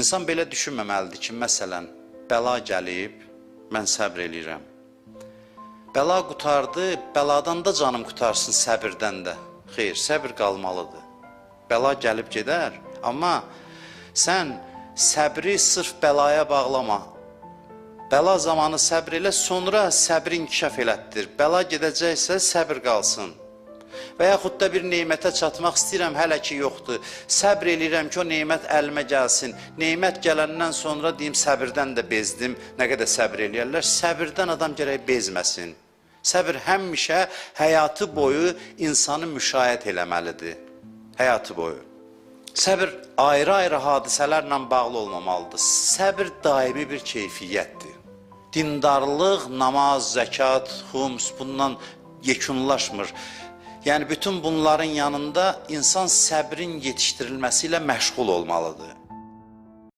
İnsan belə düşünməməlidir ki, məsələn, bəla gəlib, mən səbr eləyirəm. Bəla qutardı, bəladan da canım qutarsın, səbirdən də. Xeyr, səbir qalmalıdır. Bəla gəlib gedər, amma sən səbri sırf bəlaya bağlama. Bəla zamanı səbr elə, sonra səbri inkişaf elətdir. Bəla gedəcəksə səbr qalsın. Və yaxud da bir neymətə çatmaq istəyirəm, hələ ki yoxdur. Səbr eləyirəm ki, o neymət əlimə gəlsin. Neymət gələndən sonra deyim, səbirdən də bezdim. Nə qədər səbr eləyərlər? Səbirdən adam gərək bezməsin. Səbir həmişə həyatı boyu insanı müşahidə eləməlidir. Həyatı boyu. Səbir ayrı-ayrı hadisələrlə bağlı olmamalıdır. Səbir daimi bir keyfiyyətdir. Dindarlıq, namaz, zəkat, xums bundan yekunlaşmır. Yəni bütün bunların yanında insan səbrin yetişdirilməsi ilə məşğul olmalıdır.